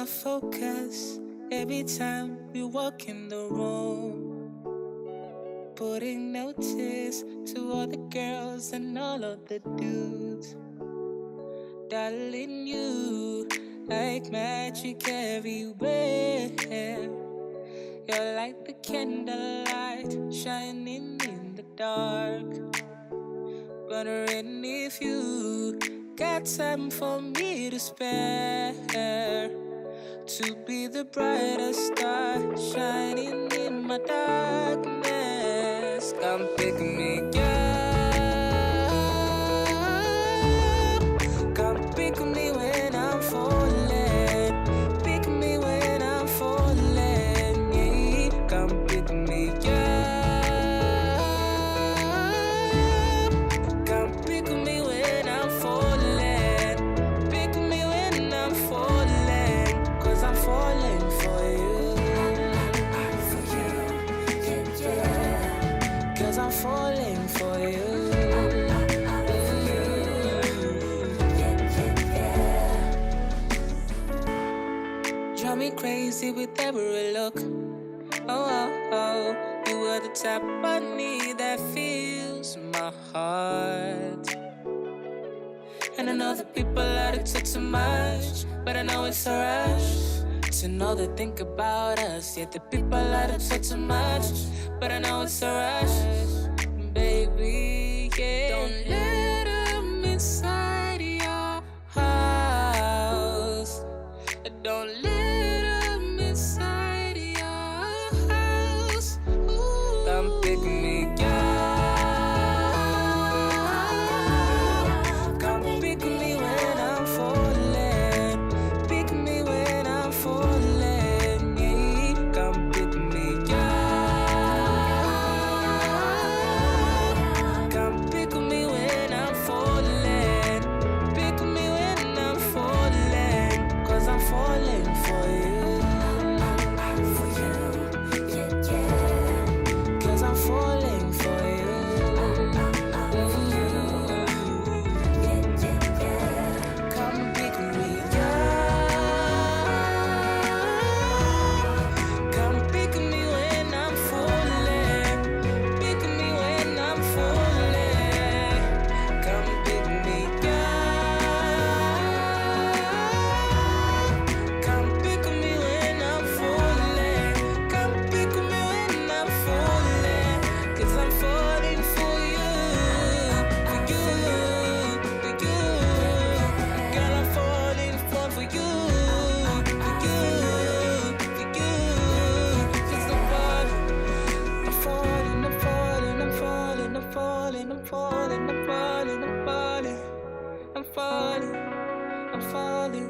my focus every time we walk in the room. Putting notice to all the girls and all of the dudes. Darling, you like magic everywhere. You're like the candlelight shining in the dark. Wondering if you got time for me to spare, to be the brightest star shining in my darkness. Come pick me up. Come pick me when I'm falling. Pick me when I'm falling. Yeah. Come pick me up. Come pick me when I'm falling. Pick me when I'm falling. 'Cause I'm falling for you. Cause I'm falling for you. Drive me crazy with every look. Oh, oh, oh. You are the type I need that fills my heart. And I know that people let it take too much, but I know it's a rush to know they think about us. Yet the people let it take too much, but I know it's a rush, baby, yeah. Don't let them inside your house. Don't let them inside your house. Ooh. Come pick me up. Come pick me when I'm falling. Pick me when I'm falling. Yeah. Come pick me up. Come pick me when I'm falling. Pick me when I'm falling. 'Cause I'm falling for you. Cause I'm falling for you. Come pick me up. Come pick me when I'm falling. Pick me when I'm falling. Come pick me up. Come pick me when I'm falling. Come pick me when I'm falling. 'Cause I'm falling for you. For you. For you. Girl, I'm falling for you. For you. For you. 'Cause I'm falling. I'm falling. I'm falling. I'm falling. I'm falling. I'm falling. I'm falling. I'm falling. I'm falling. I'm falling.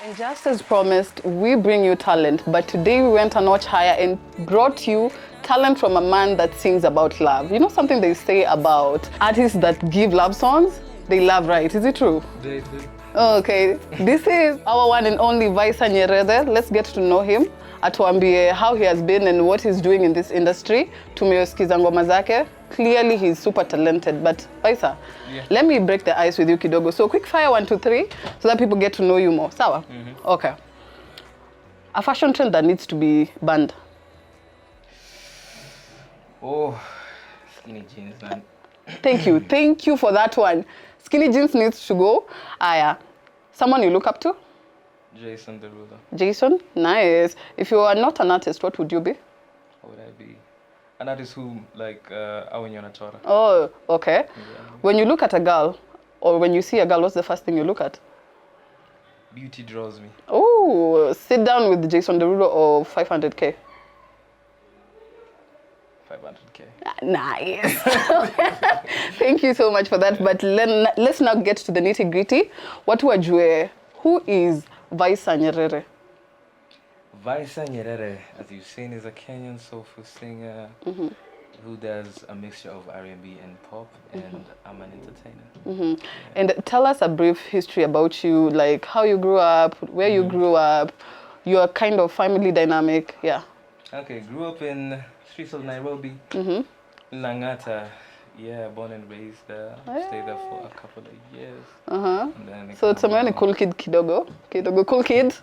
And just as promised, we bring you talent, but today we went a notch higher and brought you talent from a man that sings about love. You know something they say about artists that give love songs? They love right. Is it true? They do. Okay, this is our one and only Visser Nyerere. Let's get to know him. Atuambie how he has been and what he's doing in this industry. Tumesikiza ngoma zake. Clearly he's super talented, but Visser, Yeah. let me break the ice with you kidogo. So quick fire 1, 2, 3 so that people get to know you more. Sawa? Okay. A fashion trend that needs to be banned. Oh, skinny jeans, man. Thank you. Thank you for that one. Skinny jeans needs to go. Aya. Someone you look up to? Jason Derulo. Jason? Nice. If you are not an artist, what would you be? What would I be? An artist who, like, Awanyona Chora. Oh, okay. Yeah. When you look at a girl, or when you see a girl, what's the first thing you look at? Beauty draws me. Oh, sit down with Jason Derulo or 500K. 500K. Nice. Thank you so much for that. But let's now get to the nitty gritty. Who is Visser Nyerere? Visser Nyerere, as you've seen, is a Kenyan soulful singer who does a mixture of R&B and pop, and I'm an entertainer. Yeah. And tell us a brief history about you, like how you grew up, where you grew up, your kind of family dynamic. Yeah. Okay, grew up in streets of Nairobi, Langata, Yeah, born and raised there. Stayed there for a couple of years. And then So it's a cool kid kidogo. Kidogo cool kid.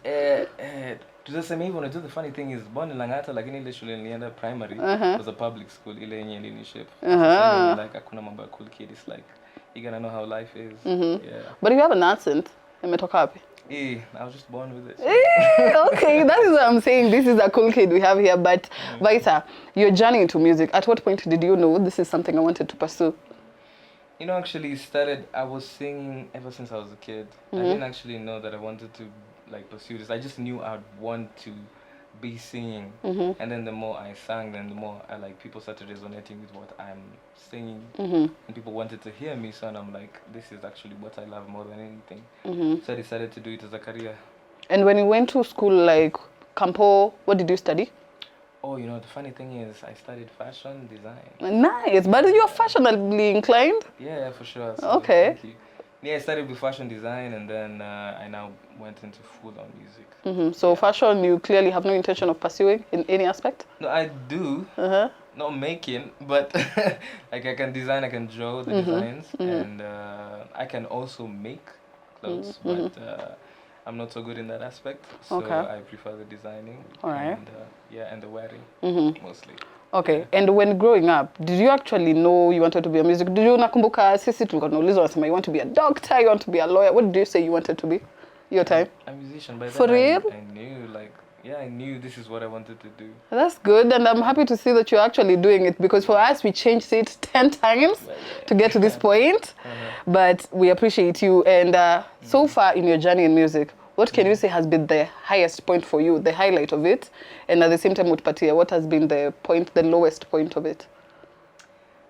Tuseme hivyo, unajua the funny thing is born in Langata lakini ile shule nilienda primary was a public school ile yenye iliniship. Like hakuna mambo ya cool kid, it's like you gotta know how life is. Yeah. But you have an accent. Imetoka wapi? I was just born with it. Okay, that is what I'm saying. This is a cool kid we have here. But Visser, your journey into music, at what point did you know this is something I wanted to pursue? You know, actually started, I was singing ever since I was a kid. I didn't actually know that I wanted to like pursue this. I just knew I'd want to be singing. And then the more I sang, then the more I like people started resonating with what I'm singing. And people wanted to hear me, so I'm like, this is actually what I love more than anything. So I decided to do it as a career. And when you went to school, like Campo, what did you study? Oh, you know, the funny thing is I studied fashion design. Nice, but you're fashionably inclined? Yeah, for sure. So okay. Thank you. Yeah, I started with fashion design and then I now went into full-on music. So fashion, you clearly have no intention of pursuing in any aspect? No, I do. Not making, but like I can design, I can draw the designs, and I can also make clothes, but I'm not so good in that aspect, so I prefer the designing. All right. And, and the wearing, mostly. Okay, and when growing up, did you actually know you wanted to be a music? Did you nakumbuka sisi tulikuwa tunaulizwa unasema you want to be a doctor, you want to be a lawyer? What did you say you wanted to be? Your time? A musician. By For then real? I knew, like, yeah, I knew this is what I wanted to do. That's good, and I'm happy to see that you're actually doing it, because for us, we changed it 10 times to get to this point, but we appreciate you. And so far in your journey in music, what can you say has been the highest point for you, the highlight of it? And at the same time, Utpatia, what has been the lowest point of it?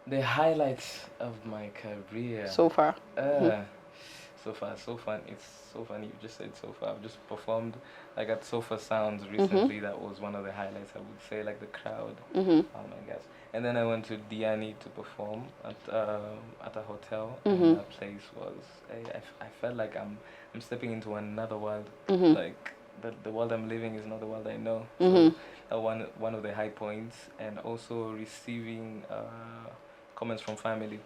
The highlights of my career. So far. So far. It's so funny you just said so far. I've just performed like at Sofa Sounds recently. That was one of the highlights, I would say, like the crowd. Oh my gosh. And then I went to Diani to perform at a hotel. And that place was, I felt like I'm stepping into another world. Like the world I'm living is not the world I know. So one of the high points, and also receiving comments from family.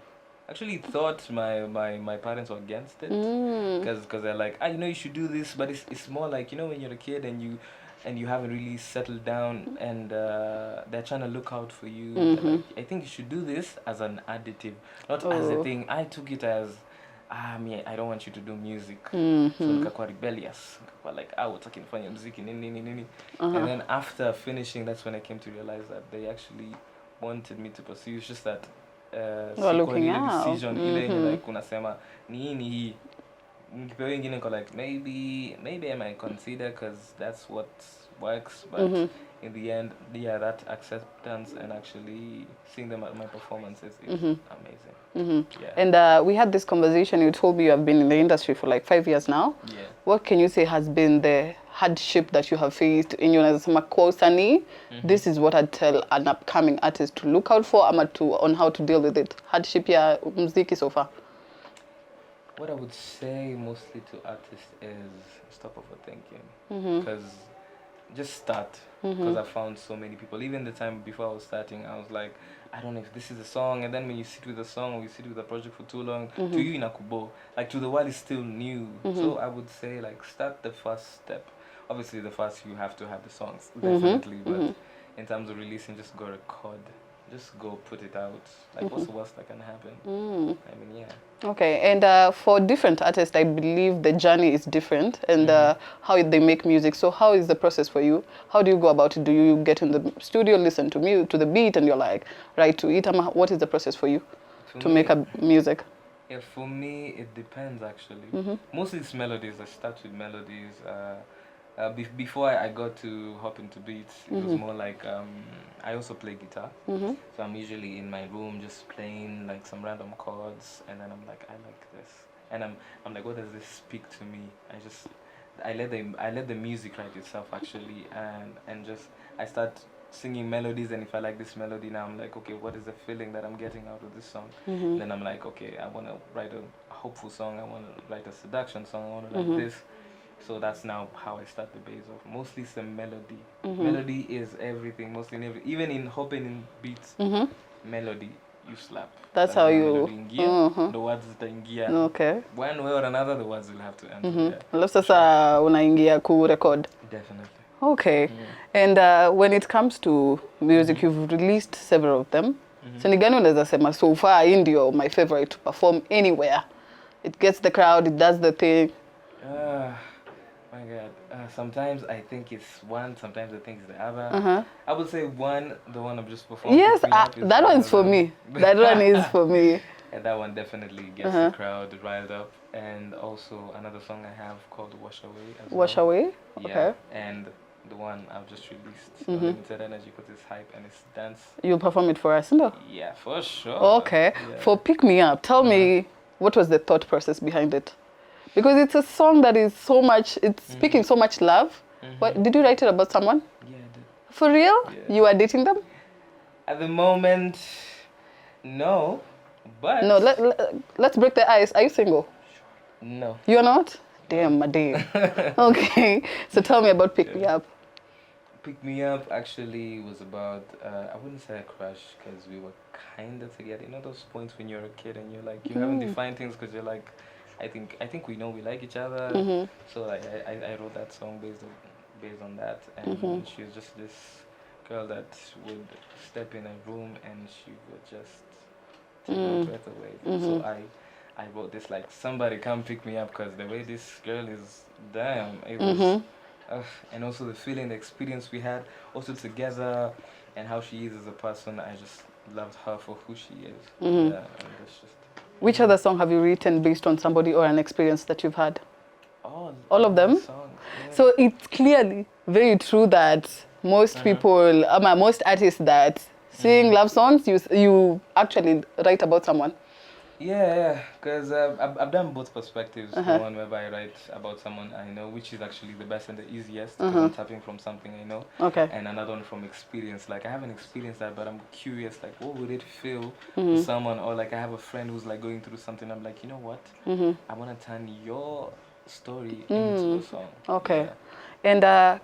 Actually thought my parents were against it, because they're like, you know, you should do this, but it's more like, you know, when you're a kid and you haven't really settled down, and they're trying to look out for you. Like, I think you should do this as an additive, not as a thing. I took it as I don't want you to do music. So nikakuwa rebellious, nikakuwa like utaki nifanye muziki nini. And then after finishing, that's when I came to realize that they actually wanted me to pursue. It's just that looking out. Decision ile like unasema nini hii, nikipewa ingine niko like maybe I might consider, because that's what works, but in the end, that acceptance and actually seeing them at my performances is amazing. Yeah. And we had this conversation. You told me you have been in the industry for like 5 years now. Yeah. What can you say has been the hardship that you have faced in your Makosani? This is what I'd tell an upcoming artist to look out for, on how to deal with it. Hardship ya muziki so far. What I would say mostly to artists is stop overthinking. Because just start. Because I found so many people. Even the time before I was starting, I was like, I don't know if this is a song. And then when you sit with a song or you sit with a project for too long, to you inakubo, like to the world is still new. So I would say, like, start the first step. Obviously, the first you have to have the songs, definitely. But in terms of releasing, just go record. Just go put it out. Like, what's the worst that can happen? I mean, yeah. Okay, and for different artists, I believe the journey is different, and how they make music. So how is the process for you? How do you go about it? Do you get in the studio, listen to the beat, and you're like, write to it? What is the process for you to make a music? Yeah, for me, it depends, actually. Mostly it's melodies. I start with melodies. Before I got to hop into beats, it was more like I also play guitar. So I'm usually in my room just playing like some random chords, and then I'm like, I like this, and I'm like, what does this speak to me? I let the music write itself, actually, and just I start singing melodies, and if I like this melody, now I'm like, okay, what is the feeling that I'm getting out of this song? And then I'm like, okay, I want to write a hopeful song, I want to write a seduction song, I want to write this. So that's now how I start the base off. Mostly some melody. Melody is everything, mostly in even in hopping in beats, melody you slap. That's how you. The words zitaingia. Okay. One way or another, the words will have to enter. Yeah. Alafu sasa unaingia kurecord. Definitely. Okay. And when it comes to music, you've released several of them. So ni gani unaweza sema so far hii ndio my favorite to perform anywhere? It gets the crowd, it does the thing. My God. Sometimes I think it's one, sometimes I think it's the other. I would say one, the one I've just performed. Yes, that one's for me. That one is for me. And that one definitely gets the crowd riled up. And also another song I have called Wash Away as Wash well. Away? Yeah. Okay. And the one I've just released, Limited Energy, because it's hype and it's dance. You'll perform it for us, no? Yeah, for sure. Okay. Yeah. For Pick Me Up, tell me what was the thought process behind it? Because it's a song that is so much, it's speaking so much love. What, did you write it about someone? Yeah, I did. For real? Yeah. You are dating them? At the moment, no. But No, let's break the ice. Are you single? no. You're not? Damn, my damn. Okay. So tell me about Pick Me Up. Pick Me Up actually was about, I wouldn't say a crush because we were kind of together. You know those points when you're a kid and you're like, you haven't defined things because you're like, I think we know we like each other. So I wrote that song based on that. And she was just this girl that would step in a room and she would just take my breath away. So I wrote this like, somebody come pick me up because the way this girl is, damn, it was, and also the feeling, the experience we had also together and how she is as a person, I just loved her for who she is. Yeah, and that's just... Which other song have you written based on somebody or an experience that you've had? All of them? Songs, yeah. So it's clearly very true that most people, most artists that sing love songs, you actually write about someone. Yeah, because I've done both perspectives. The one whereby I write about someone I know, which is actually the best and the easiest, because I'm tapping from something I know. Okay. And another one from experience. Like, I haven't experienced that, but I'm curious, like, what would it feel to someone? Or, like, I have a friend who's, like, going through something. I'm like, you know what? I want to turn your story into a song. Okay. Yeah. And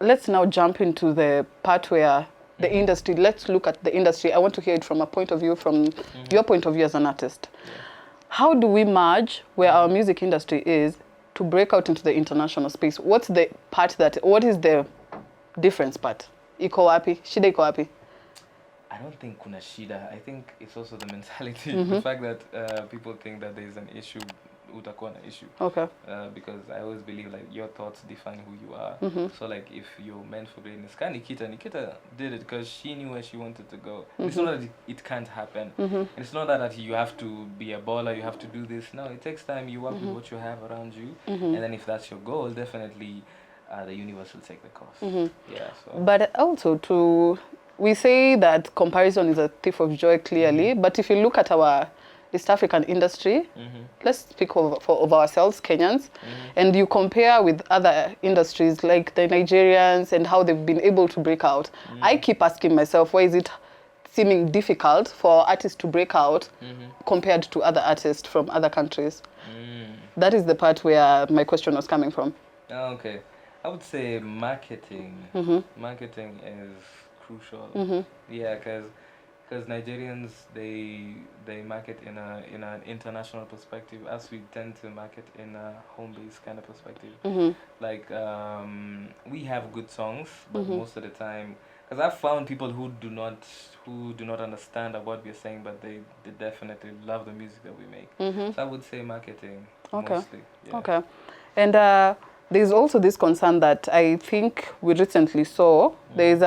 let's now jump into the part where the industry, let's look at the industry. I want to hear it from a point of view, from your point of view as an artist. Yeah. How do we merge where our music industry is to break out into the international space? What's the part what is the difference part? Iko wapi? Shida iko wapi? I don't think kuna shida. I think it's also the mentality. The fact that people think that there's an issue, utakuwa na issue. Okay. Because I always believe like your thoughts define who you are. So like if you're meant for greatness, Nikita did it because she knew where she wanted to go. It's not that it can't happen. It's not that you have to be a baller, you have to do this. No, it takes time. You work with what you have around you, and then if that's your goal, definitely the universe will take the course. Yeah. So. But also we say that comparison is a thief of joy, clearly. But if you look at our East African industry, let's speak of ourselves, Kenyans, and you compare with other industries like the Nigerians and how they've been able to break out. I keep asking myself, why is it seeming difficult for artists to break out compared to other artists from other countries? That is the part where my question was coming from. Okay. I would say marketing. Marketing is crucial. Yeah, because Nigerians they market in an international perspective, as we tend to market in a home-based kind of perspective. Like we have good songs, but most of the time, because I've found people who do not understand what we're saying, but they definitely love the music that we make. So I would say marketing mostly. Yeah. Okay. And there's also this concern that I think we recently saw. There's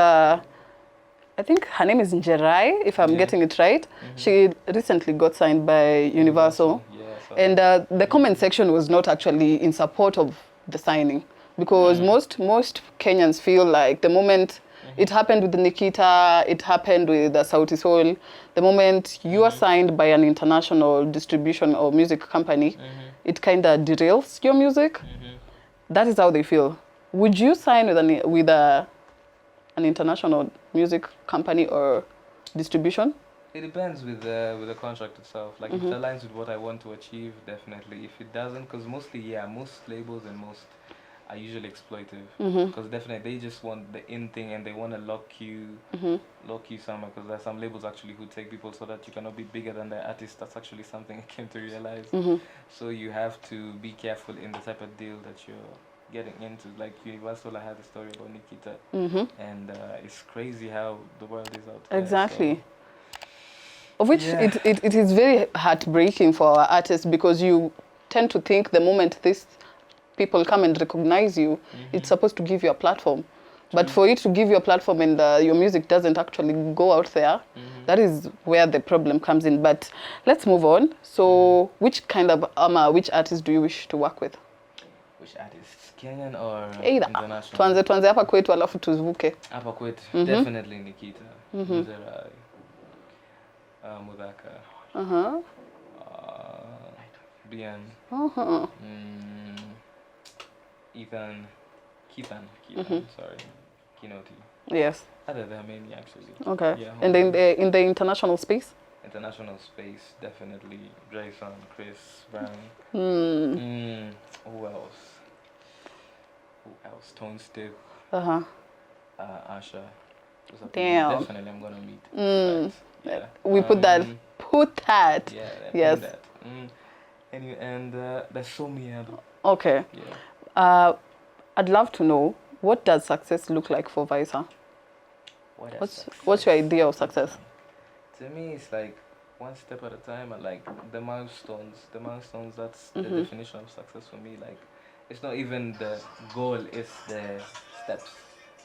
I think her name is Nyerere, if I'm getting it right. She recently got signed by Universal. And the comment section was not actually in support of the signing, because most Kenyans feel like the moment it happened with Nikita, it happened with Sauti Sol, the moment you are signed by an international distribution or music company, it kind of derails your music. That is how they feel. Would you sign with an international music company or distribution? It depends with the contract itself. Like if it aligns with what I want to achieve, definitely. If it doesn't, because most labels and most are usually exploitive. Mm-hmm. Because definitely they just want the in thing and they want to lock you somewhere. Because there's some labels actually who take people so that you cannot be bigger than the artist. That's actually something I came to realize. So you have to be careful in the type of deal that you're getting into. Like Universal, I had a story about Nikita, and it's crazy how the world is out there. Exactly. So. Of which Yeah. it is very heartbreaking for our artists, because you tend to think the moment these people come and recognize you, it's supposed to give you a platform. But for it to give you a platform and your music doesn't actually go out there, that is where the problem comes in. But let's move on. So which kind of which artist do you wish to work with? Which artist? Kenyan or Either. international? Tuanze hapa kwetu alafu tuvuke. Hapa kwetu, definitely Nikita. Visser Mudaka. Bien. Keithan, sorry. Kinoti. Yes. Other than many actually. Okay. Yeah, And in the international space? International space, definitely Jason, Chris, Brown. Who else? Tone Stiff. Asha. Those are people Damn. definitely I'm gonna meet. Yeah. We put that. Put that. Yeah. Yes. Put that. Anyway, and there's so many other. Okay. Yeah. I'd love to know, what does success look like for Visser? What's your idea of success? To me, it's like one step at a time, and like the milestones. That's the definition of success for me. Like, it's not even the goal; it's the steps.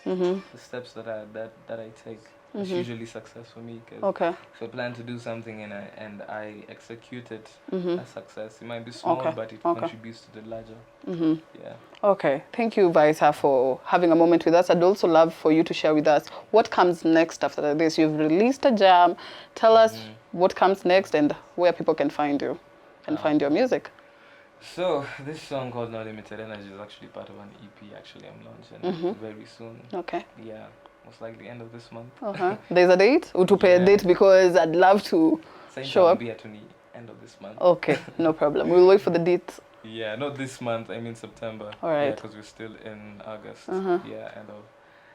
The steps that I take. It's usually success for me. Cause if I plan to do something and I execute it, that's success. It might be small, but it contributes to the larger. Yeah. Okay. Thank you, Visser, for having a moment with us. I'd also love for you to share with us what comes next after this. You've released a jam. Tell us what comes next and where people can find you and find your music. So this song called No Limited Energy is actually part of an EP. Actually, I'm launching very soon. Okay. Yeah. Most likely end of this month. There's a date? Utupe a date, because I'd love to show up. Be at the end of this month. Okay, no problem. We'll wait for the date. Yeah, not this month. I mean September. All right. Yeah, because we're still in August. Yeah,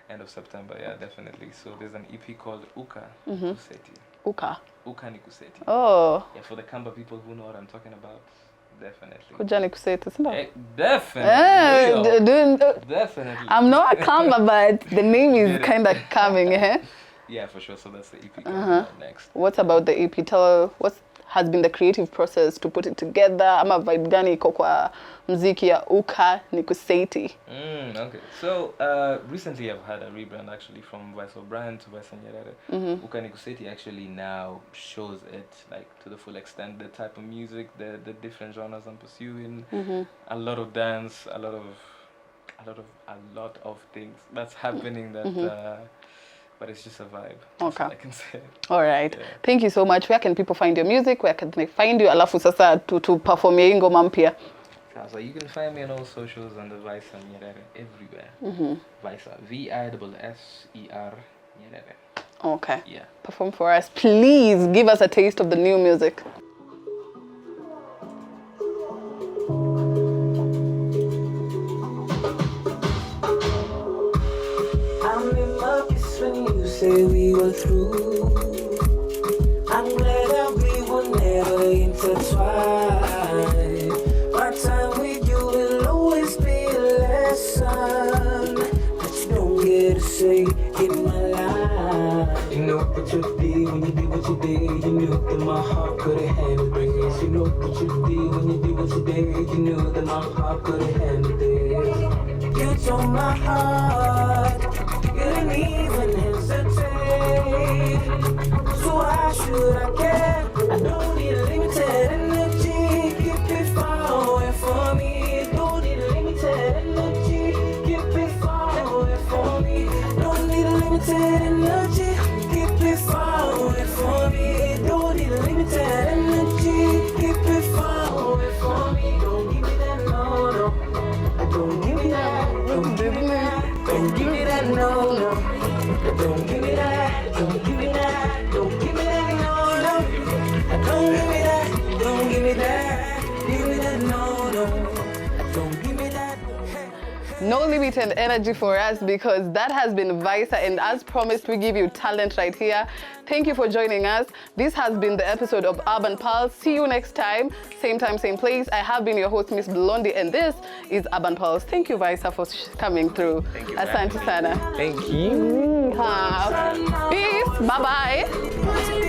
end of September. Yeah, definitely. So there's an EP called Uka Kuseti. Uka ni Kuseti. Oh. Yeah, for the Kamba people who know what I'm talking about. Definitely. Kujani kuseti, sinda? Definitely. Definitely. I'm not a Kamba, but the name is kind of coming. Yeah, for sure. So that's the EP coming out next. What about the EP? Tell what has been the creative process to put it together. Ama vibe gani iko kwa mziki ya Uka ni Kuseti? Okay. So recently I've had a rebrand actually from Visser Brand to Visser Nyerere. Uka ni Kuseti actually now shows it like to the full extent, the type of music, the different genres I'm pursuing, a lot of dance, a lot of things that's happening that but it's just a vibe. That's all I can say. All right. Yeah. Thank you so much. Where can people find your music? Where can they find you? Alafu sasa to perform your ngoma mpya. So you can find me on all socials under Visser Nyerere everywhere. Visser, Visser Nyerere. Okay. Yeah. Perform for us. Please give us a taste of the new music. When you say we were through, I'm glad that we were never intertwined. My time with you will always be a lesson that you don't get to say in my life. You know what you did when you did what you did. You knew that my heart couldn't handle this. You know what you did when you did what you did. You knew that my heart couldn't handle this. You told my heart you didn't even hesitate. So why should I care? I don't need limited energy. Keep it far away from me. Don't need limited energy. Keep it far away from me. Don't need limited energy. Keep it far away from me. Don't need limited energy. Keep it far away from me. Don't give me that no. Don't give me that. Don't give me that. Don't give me that no. Don't give me that, don't give me that, don't give me that, no. Don't give me that, don't give me that, give me that, no. Don't give me that, hey. No limit and energy for us, because that has been Visser, and as promised, we give you talent right here. Thank you for joining us. This has been the episode of Urban Pulse. See you next time, same place. I have been your host, Miss Blondyie, and this is Urban Pulse. Thank you, Visser, for coming through. Thank you. Asante sana. Thank you. Peace. Bye-bye.